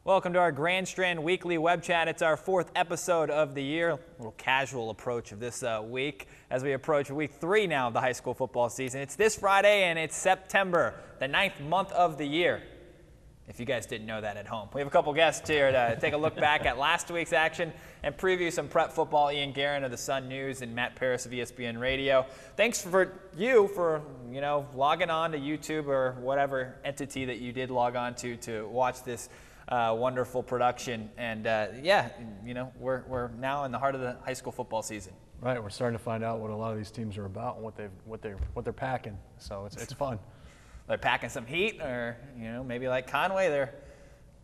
Welcome to our Grand Strand weekly web chat. It's our 4th episode of the year. A little casual approach of this week as we approach week 3 now of the high school football season. It's this Friday and it's September, the 9th month of the year. If you guys didn't know that at home. We have a couple guests here to take a look back at last week's action and preview some prep football. Guerin of The Sun News and Matt Parris of ESPN Radio. Thanks for logging on to YouTube or whatever entity that you did log on to watch this wonderful production. And we're now in the heart of the high school football season. Right, we're starting to find out what a lot of these teams are about and what they're packing. So it's fun. They're packing some heat, or maybe like Conway, they're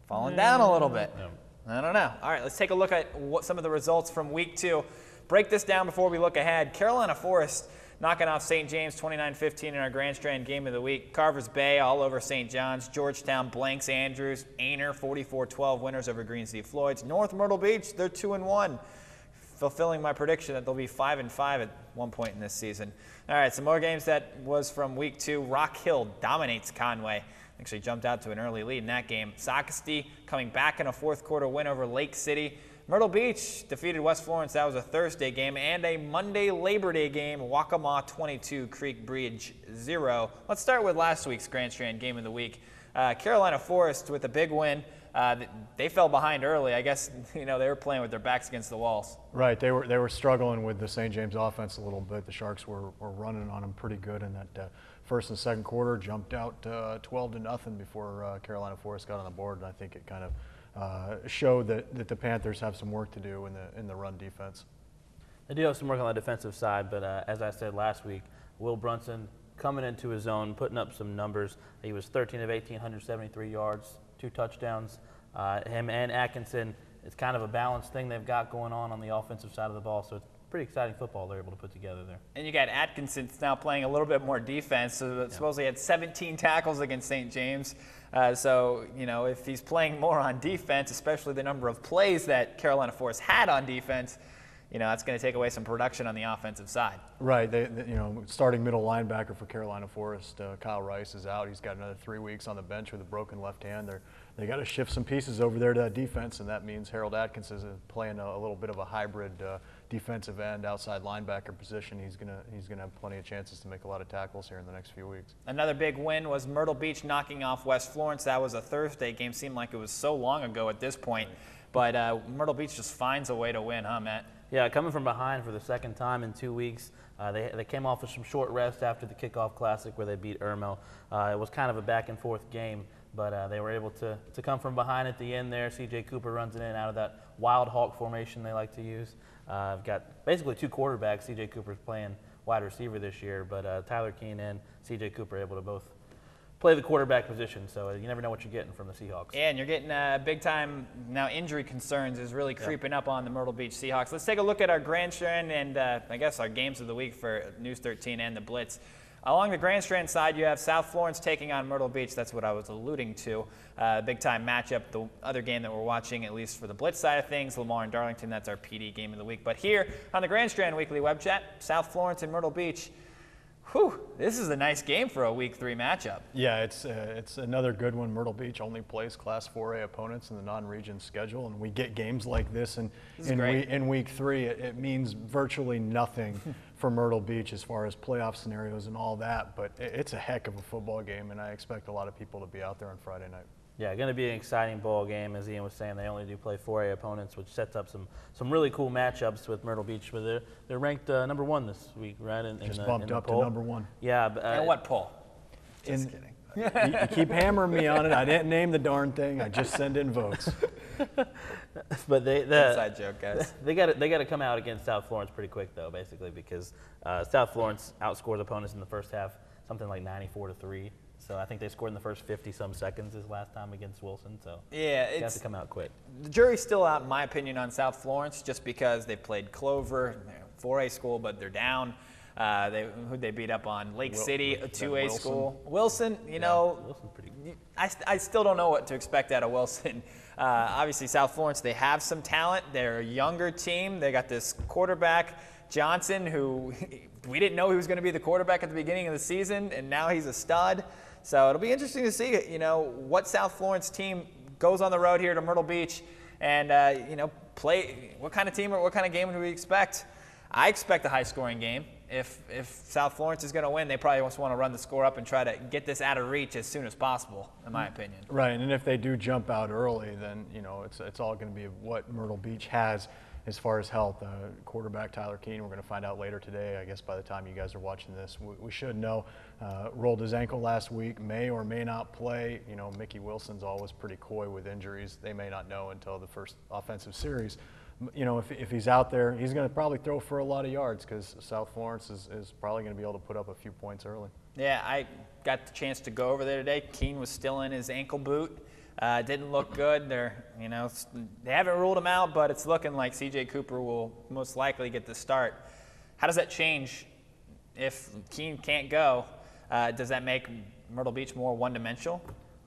falling down a little bit. I don't know. All right, let's take a look at what some of the results from week 2. Break this down before we look ahead. Carolina Forest knocking off St. James 29-15 in our Grand Strand game of the week. Carvers Bay all over St. John's. Georgetown blanks Andrews. Ainer 44-12 winners over Green City Floyds. North Myrtle Beach, they're 2-1. Fulfilling my prediction that they'll be 5-5 at one point in this season. All right, some more games that was from week 2. Rock Hill dominates Conway. Actually jumped out to an early lead in that game. Socastee coming back in a fourth quarter win over Lake City. Myrtle Beach defeated West Florence. That was a Thursday game. And a Monday Labor Day game. Waccamaw 22, Creek Bridge 0. Let's start with last week's Grand Strand game of the week. Carolina Forest with a big win. They fell behind early. I guess they were playing with their backs against the walls. Right, they were struggling with the St. James offense a little bit. The Sharks were running on them pretty good in that first and second quarter. Jumped out 12-0 before Carolina Forest got on the board, and I think it kind of showed that the Panthers have some work to do in the run defense. They do have some work on the defensive side, but as I said last week, Will Brunson coming into his own, putting up some numbers. He was 13 of 18, 173 yards. 2 touchdowns. Him and Atkinson, it's kind of a balanced thing they've got going on the offensive side of the ball, so it's pretty exciting football they're able to put together there. And you got Atkinson now playing a little bit more defense, so supposedly he had 17 tackles against St. James. So if he's playing more on defense, especially the number of plays that Carolina Forest had on defense, that's going to take away some production on the offensive side. Right. Starting middle linebacker for Carolina Forest, Kyle Rice is out. He's got another 3 weeks on the bench with a broken left hand. They got to shift some pieces over there to that defense, and that means Harold Atkins is playing a little bit of a hybrid defensive end, outside linebacker position. He's gonna have plenty of chances to make a lot of tackles here in the next few weeks. Another big win was Myrtle Beach knocking off West Florence. That was a Thursday game. Seemed like it was so long ago at this point, but Myrtle Beach just finds a way to win, huh, Matt? Yeah, coming from behind for the second time in 2 weeks. They came off with some short rest after the kickoff classic where they beat Irmo. It was kind of a back-and-forth game, but they were able to come from behind at the end there. C.J. Cooper runs it in out of that wild hawk formation they like to use. I've got basically 2 quarterbacks. C.J. Cooper's playing wide receiver this year, but Tyler Keene and C.J. Cooper able to both play the quarterback position, so you never know what you're getting from the Seahawks. Yeah, and you're getting big-time now injury concerns is really creeping up on the Myrtle Beach Seahawks. Let's take a look at our Grand Strand and I guess our games of the week for News 13 and the Blitz. Along the Grand Strand side, you have South Florence taking on Myrtle Beach. That's what I was alluding to. Big-time matchup. The other game that we're watching, at least for the Blitz side of things, Lamar and Darlington, that's our PD game of the week. But here on the Grand Strand Weekly Web Chat, South Florence and Myrtle Beach. Whew, this is a nice game for a Week 3 matchup. Yeah, it's another good one. Myrtle Beach only plays Class 4A opponents in the non-region schedule, and we get games like this in Week 3. It means virtually nothing for Myrtle Beach as far as playoff scenarios and all that, but it's a heck of a football game, and I expect a lot of people to be out there on Friday night. Yeah, going to be an exciting ball game. As Ian was saying, they only do play 4A opponents, which sets up some really cool matchups with Myrtle Beach. Where they're ranked number 1 this week, right? Just bumped up to number 1. Yeah. And what poll? Just kidding. You keep hammering me on it. I didn't name the darn thing. I just send in votes. But inside joke, guys. They got to come out against South Florence pretty quick, though, basically, because South Florence outscores opponents in the first half something like 94-3. So I think they scored in the first 50-some seconds this last time against Wilson. So yeah, they have to come out quick. The jury's still out, in my opinion, on South Florence, just because they played Clover, 4A school, but they're down. Who'd they beat up on? Lake City, a 2A school. Wilson, Wilson's pretty good. I still don't know what to expect out of Wilson. Obviously, South Florence, they have some talent. They're a younger team. They got this quarterback, Johnson, who we didn't know he was going to be the quarterback at the beginning of the season, and now he's a stud. So it'll be interesting to see, what South Florence team goes on the road here to Myrtle Beach and, you know, play. What kind of team or what kind of game do we expect? I expect a high-scoring game. If South Florence is going to win, they probably just want to run the score up and try to get this out of reach as soon as possible, in my opinion. Right, and if they do jump out early, then, you know, it's all going to be what Myrtle Beach has as far as health. Quarterback Tyler Keene, we're going to find out later today. I guess by the time you guys are watching this, we should know. Rolled his ankle last week, may or may not play. You know, Mickey Wilson's always pretty coy with injuries. They may not know until the first offensive series. You know, if he's out there, he's going to probably throw for a lot of yards because South Florence is probably going to be able to put up a few points early. Yeah, I got the chance to go over there today. Keene was still in his ankle boot. Didn't look good. They haven't ruled him out, but it's looking like C.J. Cooper will most likely get the start. How does that change if Keene can't go? Does that make Myrtle Beach more one-dimensional?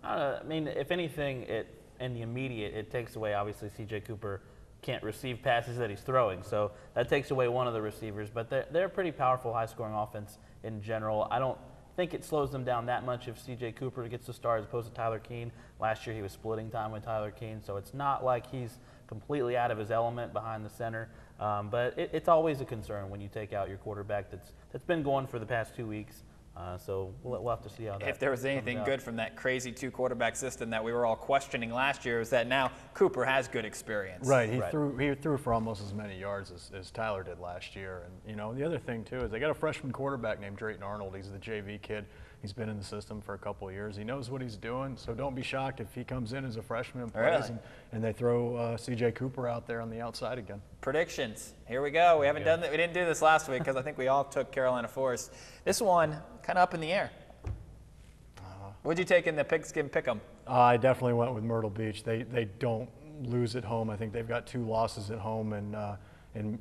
I mean, if anything, in the immediate, it takes away, obviously, C.J. Cooper can't receive passes that he's throwing, so that takes away one of the receivers. But they're a pretty powerful, high-scoring offense in general. I don't think it slows them down that much if C.J. Cooper gets the start as opposed to Tyler Keene. Last year he was splitting time with Tyler Keene, so it's not like he's completely out of his element behind the center. But it's always a concern when you take out your quarterback that's been going for the past 2 weeks. So we'll have to see how that if there was anything good from that crazy 2-quarterback system that we were all questioning last year, is that now Cooper has good experience. Right, he threw for almost as many yards as Tyler did last year. And, you know, the other thing, too, is they got a freshman quarterback named Drayton Arnold. He's the JV kid. He's been in the system for a couple of years. He knows what he's doing, so don't be shocked if he comes in as a freshman and plays and they throw C.J. Cooper out there on the outside again. Predictions. Here we go. We haven't done that. We didn't do this last week because I think we all took Carolina Forest. This one, kind of up in the air. What'd you take in the pigskin pick'em? I definitely went with Myrtle Beach. They don't lose at home. I think they've got 2 losses at home, and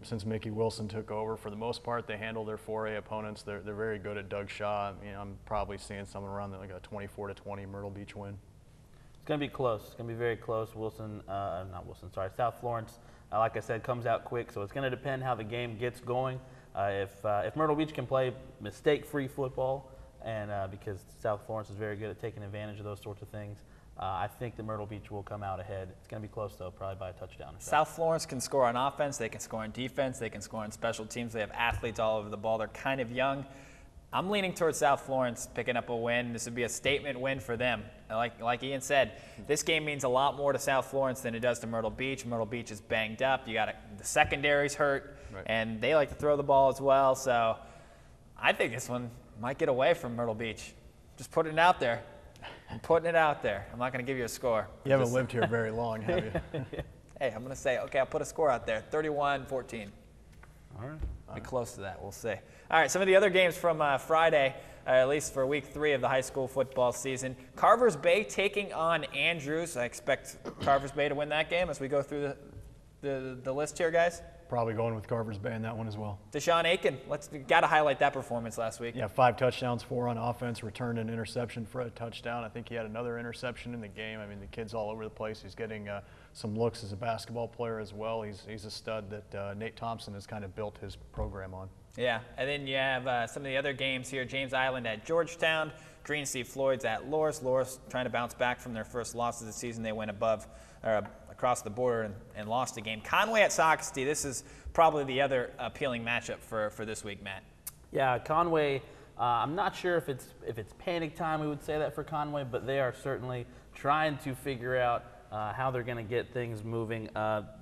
since Mickey Wilson took over, for the most part, they handle their 4A opponents. They're very good at Doug Shaw. You know, I'm probably seeing something around like a 24-20 Myrtle Beach win. It's going to be close. It's going to be very close. South Florence, like I said, comes out quick, so it's going to depend how the game gets going. If Myrtle Beach can play mistake-free football, and because South Florence is very good at taking advantage of those sorts of things, I think that Myrtle Beach will come out ahead. It's going to be close, though, probably by a touchdown. South Florence can score on offense. They can score on defense. They can score on special teams. They have athletes all over the ball. They're kind of young. I'm leaning towards South Florence picking up a win. This would be a statement win for them. Like Ian said, this game means a lot more to South Florence than it does to Myrtle Beach. Myrtle Beach is banged up. You got the secondary's hurt, and they like to throw the ball as well. So I think this one might get away from Myrtle Beach. Just putting it out there. I'm putting it out there. I'm not going to give you a score. You haven't lived here very long, have you? Hey, I'm going to say, okay, I'll put a score out there, 31-14. All right. Be close to that. We'll see. All right, some of the other games from Friday, at least for week 3 of the high school football season. Carver's Bay taking on Andrews. I expect Carver's Bay to win that game as we go through the list here, guys. Probably going with Carver's Bay in that one as well. Deshaun Aiken, got to highlight that performance last week. Yeah, 5 touchdowns, 4 on offense, returned an interception for a touchdown. I think he had another interception in the game. I mean, the kid's all over the place. He's getting some looks as a basketball player as well. He's a stud that Nate Thompson has kind of built his program on. Yeah, and then you have some of the other games here. James Island at Georgetown, Green Steve Floyd's at Loris. Loris trying to bounce back from their first loss of the season. They went across the border and lost a game. Conway at Socastee. This is probably the other appealing matchup for this week, Matt. Yeah, Conway. I'm not sure if it's panic time. We would say that for Conway, but they are certainly trying to figure out how they're going to get things moving.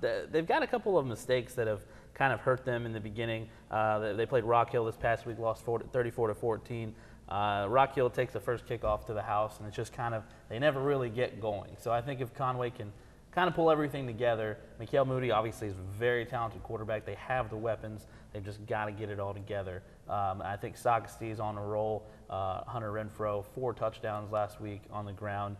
They've got a couple of mistakes that have kind of hurt them in the beginning. They played Rock Hill this past week, lost 34-14. Rock Hill takes the first kickoff to the house, and it's just kind of, they never really get going. So I think if Conway can kind of pull everything together, Mikael Moody obviously is a very talented quarterback. They have the weapons. They've just got to get it all together. I think Socastee is on a roll. Hunter Renfro, 4 touchdowns last week on the ground.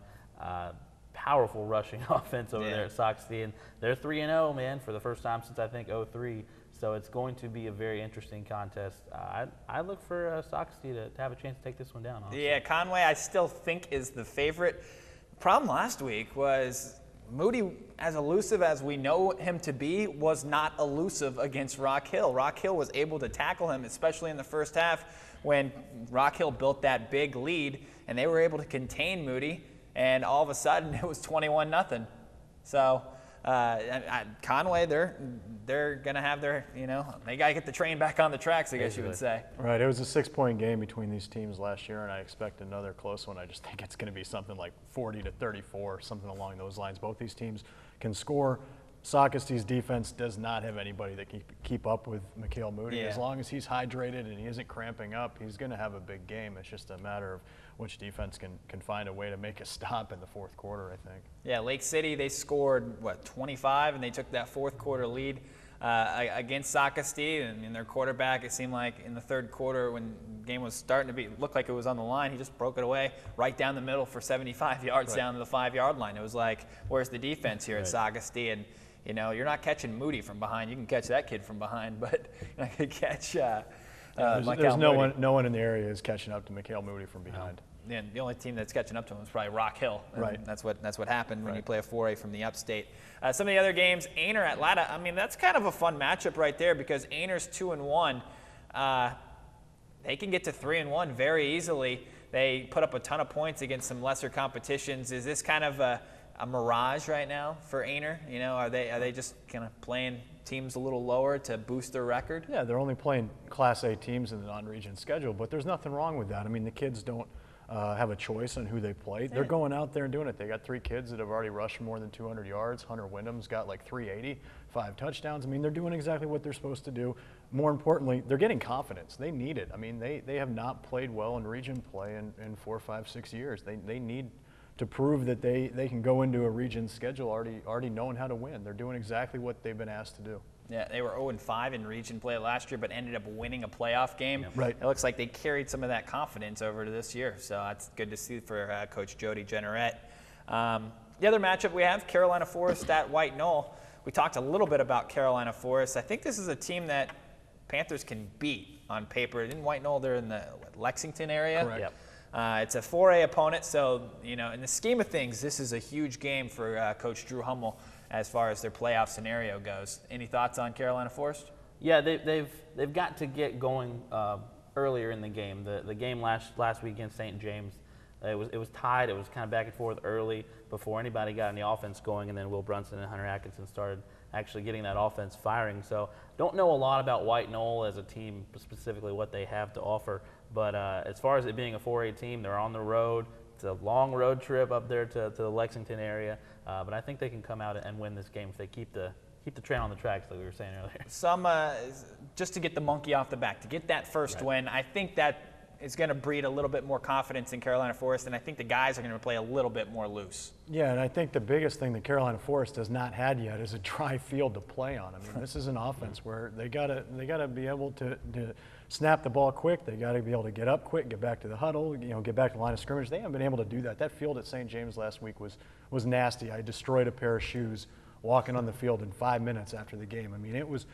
Powerful rushing offense over there at Socastee, and they're 3-0, man, for the first time since I think 2003. So it's going to be a very interesting contest. I look for Socastee to have a chance to take this one down. Honestly. Yeah, Conway I still think is the favorite. The problem last week was Moody, as elusive as we know him to be, was not elusive against Rock Hill. Rock Hill was able to tackle him, especially in the first half when Rock Hill built that big lead, and they were able to contain Moody. and all of a sudden it was 21-0. So Conway, they're going to have their, they got to get the train back on the tracks, I guess you would say. Right. It was a 6-point game between these teams last year, and I expect another close one. I just think it's going to be something like 40-34, something along those lines. Both these teams can score. Socrates' defense does not have anybody that can keep up with Mikhail Moody. Yeah. As long as he's hydrated and he isn't cramping up, he's going to have a big game. It's just a matter of which defense can find a way to make a stop in the fourth quarter, I think. Yeah, Lake City, they scored, 25, and they took that fourth quarter lead against Socrates, and their quarterback, it seemed like in the third quarter when the game was starting to looked like it was on the line, he just broke it away right down the middle for 75 yards down to the 5-yard line. It was like, where's the defense here at Socrates? And, you're not catching Moody from behind. You can catch that kid from behind, but you're not going to catch there's no one in the area is catching up to Mikhail Moody from behind. And the only team that's catching up to him is probably Rock Hill. Right. That's what happened when you play a 4A from the upstate. Some of the other games, Ainer at Latta. I mean, that's kind of a fun matchup right there because Ainer's 2-1. They can get to 3-1 very easily. They put up a ton of points against some lesser competitions. Is this kind of a mirage right now for Ainer? Are they just kind of playing teams a little lower to boost their record? Yeah, they're only playing Class A teams in the non-region schedule, but there's nothing wrong with that. I mean, the kids don't have a choice on who they play. They're going out there and doing it. They got 3 kids that have already rushed more than 200 yards. Hunter Wyndham's got like 380, 5 touchdowns. I mean, they're doing exactly what they're supposed to do. More importantly, they're getting confidence. They need it. I mean, they have not played well in region play in 4, 5, 6 years. They need to prove that they can go into a region schedule already knowing how to win. They're doing exactly what they've been asked to do. Yeah, they were 0-5 in region play last year, but ended up winning a playoff game. Yeah. Right. It looks like they carried some of that confidence over to this year, so that's good to see for Coach Jody Jenneret. The other matchup we have, Carolina Forest at White Knoll. We talked a little bit about Carolina Forest. I think this is a team that Panthers can beat on paper. In White Knoll, they're in the Lexington area. Correct. Yep. It's a 4A opponent, so in the scheme of things, this is a huge game for Coach Drew Hummel as far as their playoff scenario goes. Any thoughts on Carolina Forest? Yeah, they've got to get going earlier in the game. The game last week against St. James, it was tied. It was kind of back and forth early before anybody got any offense going, and then Will Brunson and Hunter Atkinson started actually getting that offense firing. So don't know a lot about White Knoll as a team, specifically what they have to offer. But as far as it being a 4A team, they're on the road. It's a long road trip up there to the Lexington area. But I think they can come out and win this game if they keep the train on the tracks, like we were saying earlier. Just to get the monkey off the back, to get that first win, I think that is going to breed a little bit more confidence in Carolina Forest, and I think the guys are going to play a little bit more loose. Yeah, and I think the biggest thing that Carolina Forest has not had yet is a dry field to play on. I mean, this is an offense where they gotta be able to snap the ball quick. They got to be able to get up quick, get back to the huddle, get back to the line of scrimmage. They haven't been able to do that. That field at St. James last week was nasty. I destroyed a pair of shoes walking on the field in 5 minutes after the game. I mean, it was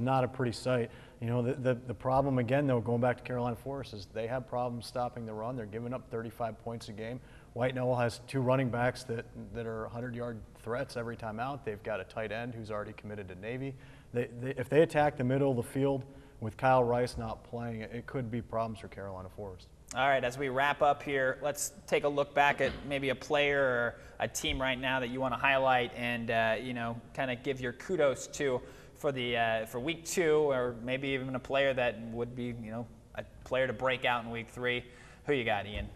not a pretty sight. The problem again, though, going back to Carolina Forest, is they have problems stopping the run. They're giving up 35 points a game. White Knoll has 2 running backs that are 100-yard threats every time out. They've got a tight end who's already committed to Navy. If they attack the middle of the field with Kyle Rice not playing, it could be problems for Carolina Forest. All right, as we wrap up here, let's take a look back at maybe a player or a team right now that you want to highlight and kind of give your kudos to for week 2, or maybe even a player that would be a player to break out in week 3. Who you got, Ian?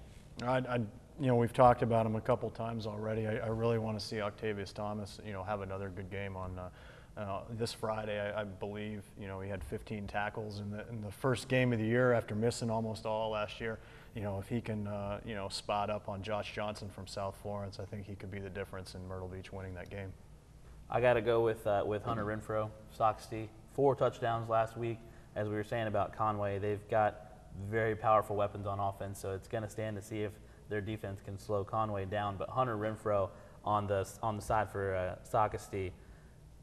We've talked about him a couple times already. I really want to see Octavius Thomas, have another good game on this Friday. I believe, he had 15 tackles in the first game of the year after missing almost all last year. If he can, spot up on Josh Johnson from South Florence, I think he could be the difference in Myrtle Beach winning that game. I got to go with Hunter Renfro, Soxty. 4 touchdowns last week. As we were saying about Conway, they've got very powerful weapons on offense, so it's going to stand to see if their defense can slow Conway down. But Hunter Renfro on the side for Sockasty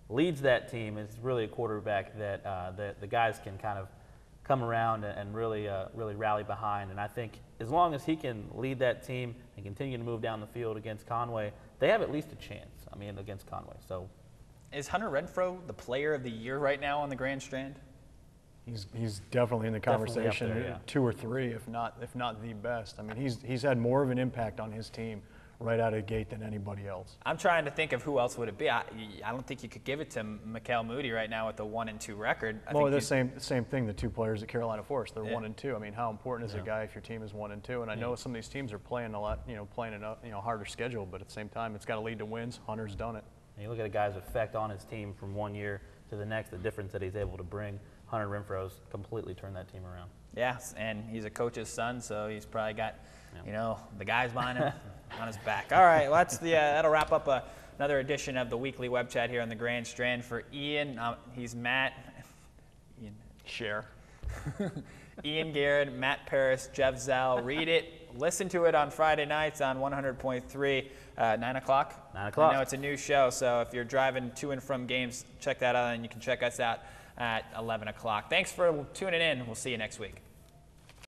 leads that team. Is really a quarterback that the guys can kind of come around and really rally behind. And I think as long as he can lead that team and continue to move down the field against Conway, they have at least a chance. Against Conway. So, is Hunter Renfro the player of the year right now on the Grand Strand? He's definitely in the conversation, there, yeah. 2 or 3, if not the best. I mean, he's had more of an impact on his team right out of the gate than anybody else. I'm trying to think of who else would it be. I don't think you could give it to Mikael Moody right now with the 1-2 record. Well, the same thing. The two players at Carolina Forest, they're 1-2. I mean, how important is Yeah. a guy if your team is 1-2? And I know some of these teams are playing a lot, playing a harder schedule, but at the same time, it's got to lead to wins. Hunter's done it. And you look at a guy's effect on his team from one year to the next, the difference that he's able to bring. Hunter Renfro's completely turned that team around. Yes, and he's a coach's son, so he's probably got, the guys behind him on his back. All right, well, that'll wrap up another edition of the weekly web chat here on the Grand Strand. For Ian, he's Matt. Ian. Share. Ian Guerin, Matt Parris, Jeff Zell. Read it. Listen to it on Friday nights on 100.3, 9 o'clock. 9 o'clock. I know it's a new show, so if you're driving to and from games, check that out, and you can check us out at 11 o'clock. Thanks for tuning in. We'll see you next week.